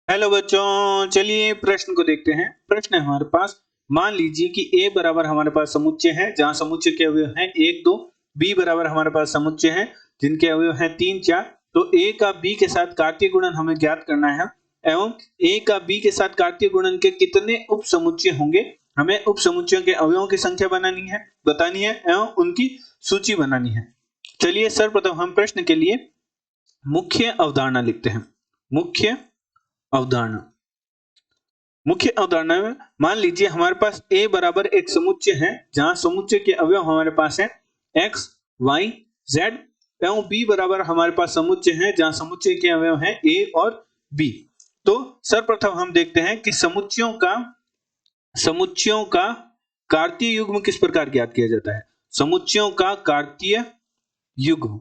Hello बच्चों, चलिए प्रश्न को देखते हैं। प्रश्न है हमारे पास, मान लीजिए कि A बराबर हमारे पास समुच्चय है जहां समुच्चय के अवयव हैं 1 2, B बराबर हमारे पास समुच्चय है जिनके अवयव हैं 3 4। तो A का B के साथ कार्तीय गुणन हमें ज्ञात करना है एवं A का B के साथ कार्तीय गुणन के कितने उप समुच्चय होंगे, हमें उप समुच्चयों के अवयवों की संख्या बतानी है एवं उनकी सूची बनानी है। चलिए सर्वप्रथम हम प्रश्न के लिए मुख्य अवधारणा लिखते हैं। मुख्य अवधारणा में मान लीजिए हमारे पास A बराबर एक समुच्चय है जहां समुच्चय के अवयव हमारे पास है x, y, z एवं B बराबर हमारे पास समुच्चय है जहां समुच्चय के अवयव हैं A और B। तो सर्वप्रथम हम देखते हैं कि समुच्चयों का कार्तीय युग्म किस प्रकार ज्ञात किया जाता है। समुच्चयों का कार्तीय युग्म,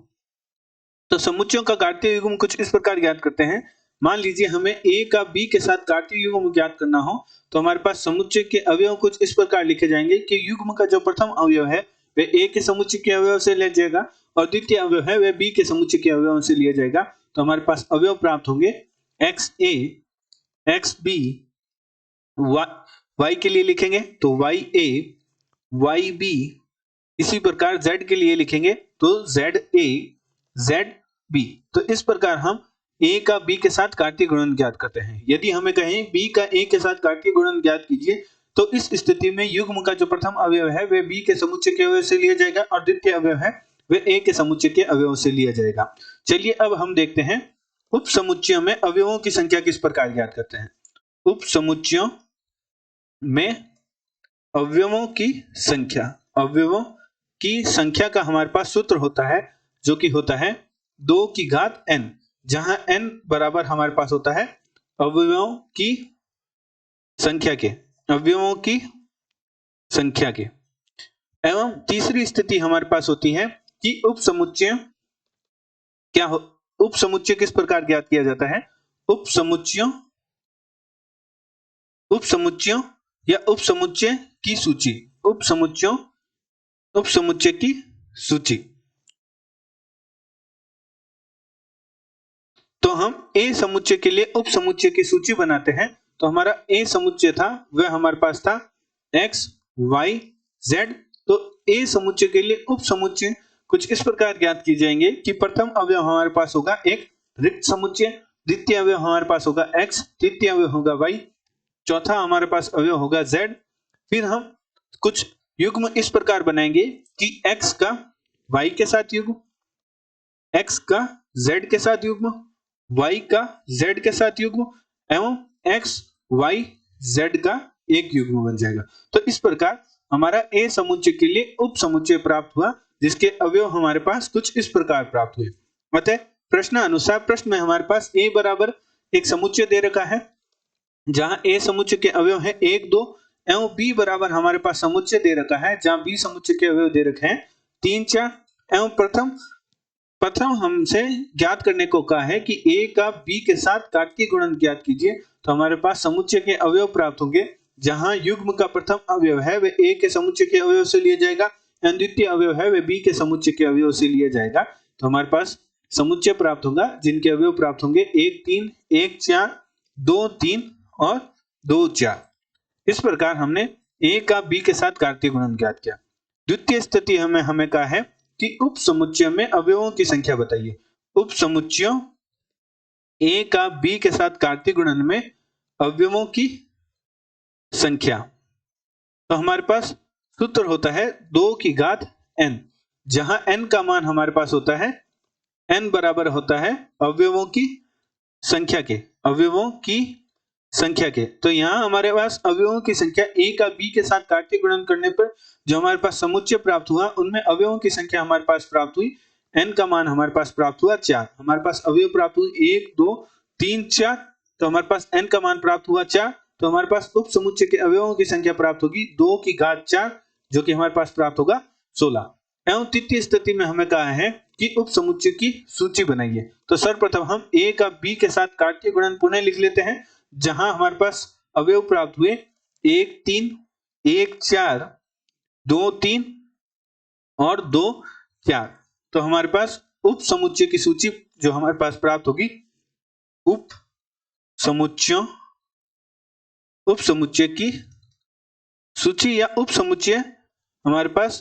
तो समुच्चयों का कार्तीय युग्म कुछ इस प्रकार ज्ञात करते हैं। मान लीजिए हमें A का B के साथ कार्तीय युग्म ज्ञात करना हो तो हमारे पास समुच्चय के अवयव कुछ इस प्रकार लिखे जाएंगे कि युग्म का जो प्रथम अवयव है वह A के समुच्चय के अवयव से लिया जाएगा और द्वितीय अवयव है वह B के समुच्चय के अवयव से लिया जाएगा। तो हमारे पास अवयव प्राप्त होंगे XA, XB, Y के लिए लिखेंगे तो YA, YB, इसी प्रकार Z के लिए लिखेंगे तो ZA, ZB। तो इस प्रकार हम A का B के साथ कार्तीय गुणन ज्ञात करते हैं। यदि हमें कहें B का A के साथ कार्तीय गुणन ज्ञात कीजिए तो इस स्थिति में युग्म का जो प्रथम अवयव है वह B के समुच्चय के अवयव से लिया जाएगा और द्वितीय अवयव है वह A के समुच्चय के अवयव से लिया जाएगा। चलिए अब हम देखते हैं उप समुच्चयों में अवयवों की संख्या किस प्रकार ज्ञात करते हैं। उप समुच्चयों में अवयवों की संख्या का हमारे पास सूत्र होता है जो कि होता है 2 की घात n, जहां n बराबर हमारे पास होता है अवयवों की संख्या के एवं तीसरी स्थिति हमारे पास होती है कि उप समुच्चय किस प्रकार ज्ञात किया जाता है। उप समुच्चय की सूची, उप समुच्चय की सूची। तो हम A समुच्चय के लिए उप समुच्चय की सूची बनाते हैं। तो हमारा A समुच्चय था वह हमारे पास था x, y, z। तो A समुच्चय के लिए उप समुच्चय कुछ इस प्रकार ज्ञात किए जाएंगे कि प्रथम अवयव हमारे पास होगा एक रिक्त समुच्चय, द्वितीय अवयव हमारे पास होगा x, तृतीय अवयव होगा y, चौथा हमारे पास अवयव होगा z। फिर हम कुछ युग्म इस प्रकार बनाएंगे कि x का y के साथ युग्म, x का z के साथ युग्म, y का z के साथ युग्म एवं x y z का एक युग्म बन जाएगा। तो इस प्रकार हमारा A समुच्चय के लिए उप समुच्चय प्राप्त हुआ जिसके अवयव हमारे पास कुछ इस प्रकार प्राप्त हुए। अतः प्रश्न अनुसार प्रश्न में हमारे पास A बराबर एक समुच्चय दे रखा है जहां A समुच्चय के अवयव है 1 2 एवं B बराबर हमारे पास समुच्चय दे रखा है जहां B समुच्चय के अवयव दे रखे हैं 3 4 एवं प्रथम हमसे ज्ञात करने को कहा है कि A का B के साथ कार्तीय गुणन ज्ञात कीजिए। तो हमारे पास समुच्चय के अवयव प्राप्त होंगे जहां युग्म का प्रथम अवयव है वह A के समुच्चय के अवयव से लिया जाएगा एवं द्वितीय अवयव है वह B के समुच्चय के अवयव से लिया जाएगा। तो हमारे पास समुच्चय प्राप्त होगा जिनके अवयव प्राप्त होंगे 1 3, 1 4, 2 3 और 2 4। इस प्रकार हमने A का B के साथ कार्तीय गुणन ज्ञात किया। द्वितीय स्थिति हमें कहा है कि उप समुच्चय में अवयवों की संख्या बताइए। उप समुच्चयों A का B के साथ कार्तीय गुणन में अवयवों की संख्या, तो हमारे पास सूत्र होता है 2 की घात n, जहां n का मान हमारे पास होता है n बराबर होता है अवयवों की संख्या के। तो यहाँ हमारे पास अवयवों की संख्या A का B के साथ कार्तीय गुणन करने पर जो हमारे पास समुच्चय प्राप्त हुआ उनमें अवयवों की संख्या हमारे पास प्राप्त हुई, n का मान हमारे पास प्राप्त हुआ 4। हमारे पास अवयव प्राप्त हुए 1 2 3 4, तो हमारे पास n का मान प्राप्त हुआ 4। तो हमारे पास उप समुच्चय के अवयवों की संख्या प्राप्त होगी 2 की घात 4 जो कि हमारे पास प्राप्त होगा 16। एवं तृतीय स्थिति में हमें कहा है कि उप समुच्चय की सूची बनाइए। तो सर्वप्रथम हम A का B के साथ कार्तीय गुणन पुनः लिख लेते हैं जहां हमारे पास अवयव प्राप्त हुए 1 3, 1 4, 2 3 और 2 4। तो हमारे पास उप समुच्चय की सूची जो हमारे पास प्राप्त होगी, उप समुच्चयों उप समुच्चय की सूची या उप समुच्चय हमारे पास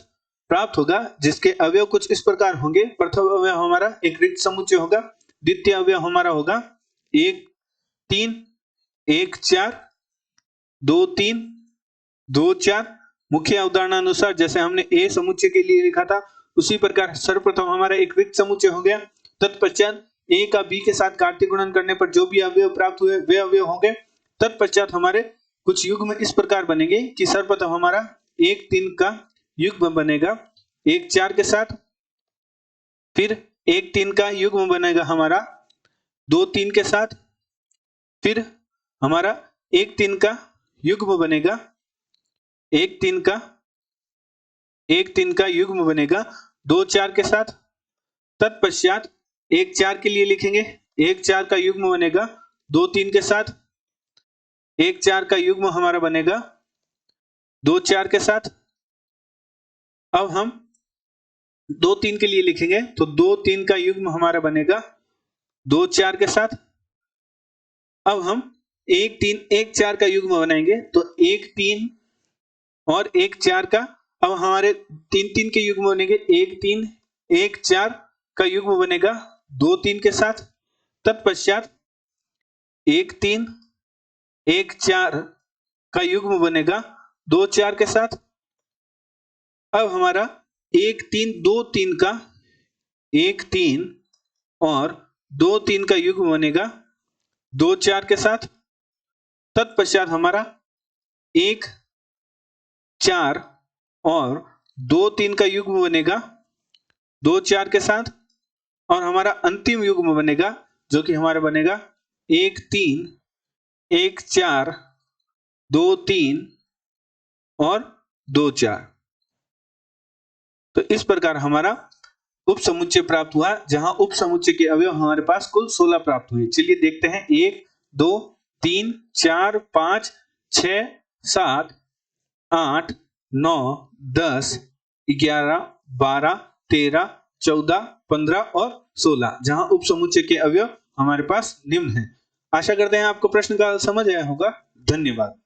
प्राप्त होगा, जिसके अवयव कुछ इस प्रकार होंगे। प्रथम अवयव हमारा एक रिक्त समुच्चय होगा, द्वितीय अवयव हमारा होगा 1 3 1 4 2 3 2 4। मुख्य उदाहरणानुसार जैसे हमने ए समुच्चय के लिए लिखा था उसी प्रकार सर्वप्रथम हमारा एक रिक्त समुच्चय हो गया। तत्पश्चात ए का बी के साथ कार्तीय गुणन करने पर जो भी अवयव प्राप्त हुए वे अवयव होंगे। तत्पश्चात हमारे कुछ युग्म इस प्रकार बनेंगे कि सर्वप्रथम हमारा 1 3 का युग्म बनेगा 1 4 के साथ, फिर 1 3 का युग्म बनेगा हमारा 2 3 के साथ, फिर हमारा 1 3 का युग्म बनेगा 1 3 का युग्म बनेगा 2 4 के साथ। तत्पश्चात 1 4 के लिए लिखेंगे 1 4 का युग्म बनेगा 2 3 के साथ, 1 4 का युग्म हमारा बनेगा 2 4 के साथ। अब हम 2 3 के लिए लिखेंगे तो 2 3 का युग्म हमारा बनेगा 2 4 के साथ। अब हम 1 3 1 4 का युग्म बनाएंगे तो 1 3 और 1 4 का, अब हमारे 3 3 के युग्म बनेंगे 1 3 1 4 का युग्म बनेगा 2 3 के साथ। तत्पश्चात 1 3 1 4 का युग्म बनेगा 2 4 के साथ। अब हमारा 1 3 2 3 का 1 3 और 2 3 का युग्म बनेगा 2 4 के साथ। तत्पश्चात हमारा 1 4 और 2 3 का युग्म बनेगा 2 4 के साथ, और हमारा अंतिम युग्म बनेगा जो कि हमारा बनेगा 1 3 1 4 2 3 और 2 4। तो इस प्रकार हमारा उप समुच्चय प्राप्त हुआ, जहां उप समुच्चय के अवयव हमारे पास कुल 16 प्राप्त हुए। चलिए देखते हैं 1 2 3 4 5 6 7 8 9 10 11 12 13 14 15 और 16, जहां उप समुच्चय के अवयव हमारे पास निम्न हैं। आशा करते हैं आपको प्रश्न का समझ आया होगा। धन्यवाद।